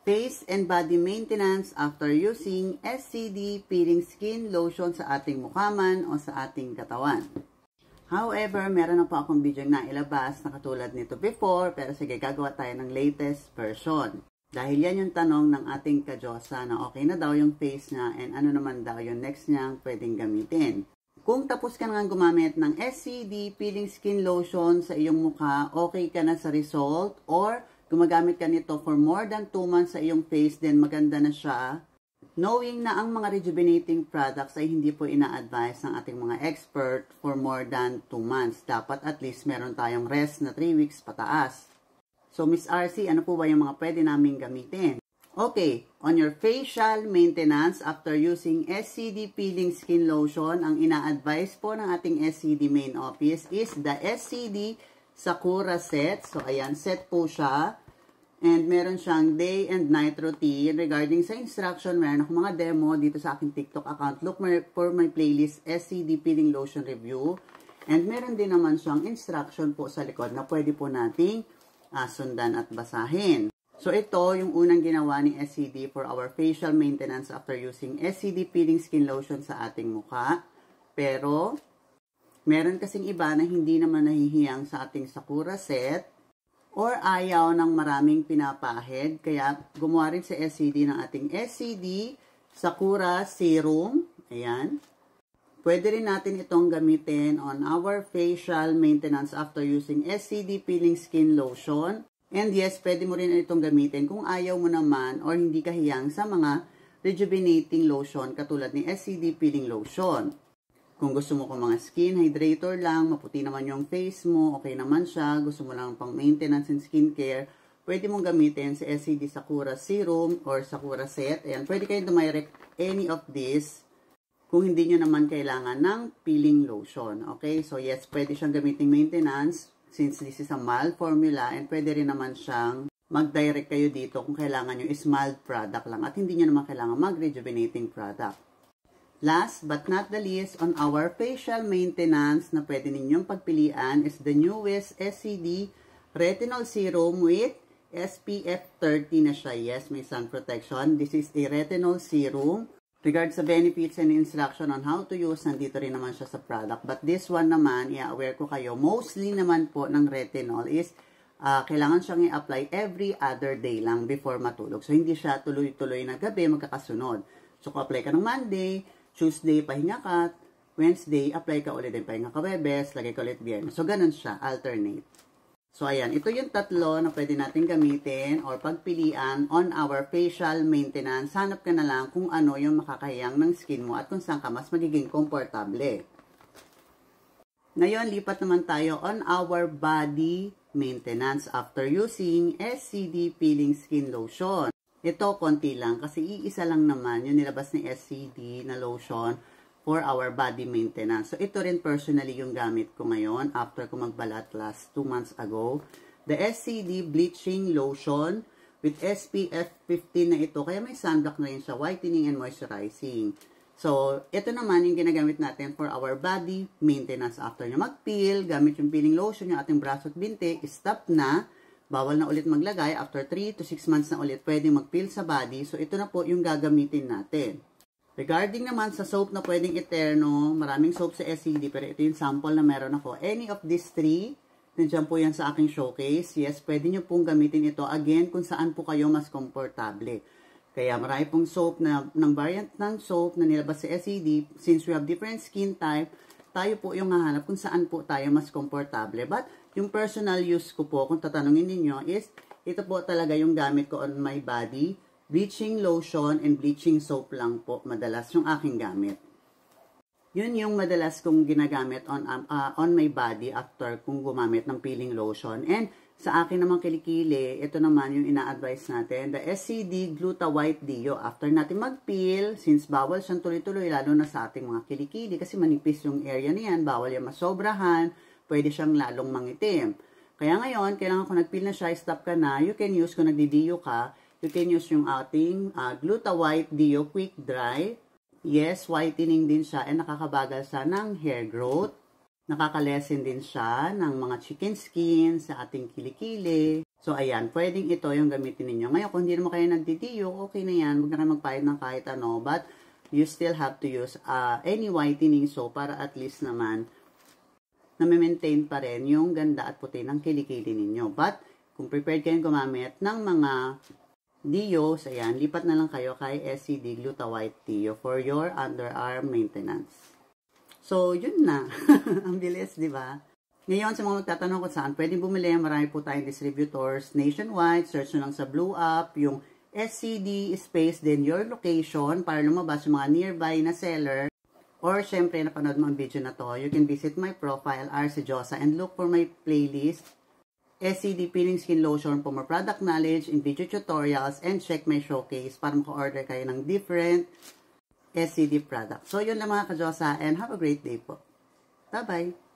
Face and body maintenance after using SCD peeling skin lotion sa ating mukha man o sa ating katawan. However, meron na po akong video na ilabas na katulad nito before, pero sige, gagawa tayo ng latest version. Dahil yan yung tanong ng ating kadyosa na okay na daw yung face niya and ano naman daw yung next niyang pwedeng gamitin. Kung tapos ka nga gumamit ng SCD peeling skin lotion sa iyong mukha, okay ka na sa result, or gumagamit ka nito for more than 2 months sa iyong face, then maganda na siya. Knowing na ang mga rejuvenating products ay hindi po ina-advise ng ating mga expert for more than 2 months. Dapat at least meron tayong rest na 3 weeks pataas. So Miss RC, ano po ba yung mga pwede namin gamitin? Okay, on your facial maintenance after using SCD peeling skin lotion, ang ina-advise po ng ating SCD main office is the SCD Sakura set. So, ayan, set po siya. And meron siyang day and night routine. Regarding sa instruction, meron akong mga demo dito sa aking TikTok account. Look for my playlist, SCD Peeling Lotion Review. And meron din naman siyang instruction po sa likod na pwede po nating sundan at basahin. So, ito yung unang ginawa ni SCD for our facial maintenance after using SCD Peeling Skin Lotion sa ating mukha. Pero meron kasing iba na hindi naman nahihiyang sa ating Sakura set or ayaw ng maraming pinapahid. Kaya gumawa rin sa SCD ng ating SCD Sakura Serum. Ayan. Pwede rin natin itong gamitin on our facial maintenance after using SCD Peeling Skin Lotion. And yes, pwede mo rin itong gamitin kung ayaw mo naman or hindi ka hiyang sa mga rejuvenating lotion katulad ni SCD Peeling Lotion. Kung gusto mo kung mga skin hydrator lang, maputi naman yung face mo, okay naman siya, gusto mo lang pang maintenance and skincare, pwede mong gamitin si SCD Sakura Serum or Sakura Set. Ayan, pwede kayong dumirect any of this kung hindi nyo naman kailangan ng peeling lotion. Okay, so yes, pwede siyang gamitin maintenance since this is a mild formula, and pwede rin naman siyang mag-direct kayo dito kung kailangan nyo is mild product lang at hindi nyo naman kailangan mag-rejuvenating product. Last but not the least, on our facial maintenance na pwede ninyong pagpilian is the newest SCD Retinol Serum with SPF 30 na siya. Yes, may sun protection. This is a retinol serum. Regards sa benefits and instruction on how to use, nandito rin naman siya sa product. But this one naman, i-aware ko kayo, mostly naman po ng retinol is kailangan siyang i-apply every other day lang before matulog. So, hindi siya tuloy-tuloy na gabi magkakasunod. So, kung apply ka ng Monday, Tuesday, pahinga ka. Wednesday, apply ka ulit din. Pahinga ka Webes, lagay ka ulit Biyernes. So, ganun siya. Alternate. So, ayan. Ito yung tatlo na pwede natin gamitin or pagpilian on our facial maintenance. Hanap ka na lang kung ano yung makakahiyang ng skin mo at kung saan ka mas magiging komportable. Ngayon, lipat naman tayo on our body maintenance after using SCD Peeling Skin Lotion. Ito, konti lang. Kasi iisa lang naman yung nilabas ni SCD na lotion for our body maintenance. So, ito rin personally yung gamit ko ngayon after ko magbalat last 2 months ago. The SCD Bleaching Lotion with SPF 15 na ito. Kaya may sunblock na rin siya, whitening and moisturizing. So, ito naman yung ginagamit natin for our body maintenance after nyo mag-peel. Gamit yung peeling lotion, yung ating braso at binti, stop na. Bawal na ulit maglagay. After 3 to 6 months na ulit, pwedeng mag-peel sa body. So, ito na po yung gagamitin natin. Regarding naman sa soap na pwedeng eterno, maraming soap sa SCD, pero ito yung sample na meron ako. Any of these 3, nandiyan po yan sa aking showcase. Yes, pwede nyo pong gamitin ito again kung saan po kayo mas komportable. Kaya marami pong soap ng variant ng soap na nilabas sa SCD. Since we have different skin type, tayo po yung hahanap kung saan po tayo mas komportable. But, yung personal use ko po, kung tatanungin ninyo, is ito po talaga yung gamit ko on my body. Bleaching lotion and bleaching soap lang po madalas yung aking gamit. Yun yung madalas kong ginagamit on my body after kung gumamit ng peeling lotion. And sa akin naman kilikili, ito naman yung ina-advise natin, the SCD Gluta White Deo. After natin mag-peel, since bawal siyang tuloy-tuloy, lalo na sa ating mga kilikili, kasi manipis yung area niyan, bawal yung masobrahan, pwede siyang lalong mangitim. Kaya ngayon, kailangan kung nag-peel na siya, stop ka na, you can use, kung nagdi-deo ka, you can use yung ating Gluta White Deo Quick Dry. Yes, whitening din siya, and nakakabagal siya ng hair growth. Nakaka-lessen din siya ng mga chicken skin sa ating kilikili. So, ayan, pwedeng ito yung gamitin ninyo. Ngayon, kung hindi naman kayo nagdidiyo, okay na yan. Huwag na kayo magpahid ng kahit ano. But, you still have to use any whitening soap para at least naman na-maintain pa rin yung ganda at puti ng kilikili ninyo. But, kung prepared kayong gumamit ng mga Dios, ayan, lipat na lang kayo kay SCD Gluta-White Dio for your underarm maintenance. So, yun na. Ang bilis, di ba? Ngayon, sa mga magtatanong kung saan pwedeng bumili, marami po tayong distributors nationwide. Search nyo lang sa Blue App, yung SCD space, then your location para lumabas yung mga nearby na seller. Or, syempre, napanood mo ang video na to, you can visit my profile, RC Josa, and look for my playlist, SCD Peeling Skin Lotion for more product knowledge and video tutorials, and check my showcase para maka-order kayo ng different SCD products. So, yun lang mga ka-Josa, and have a great day po. Bye-bye!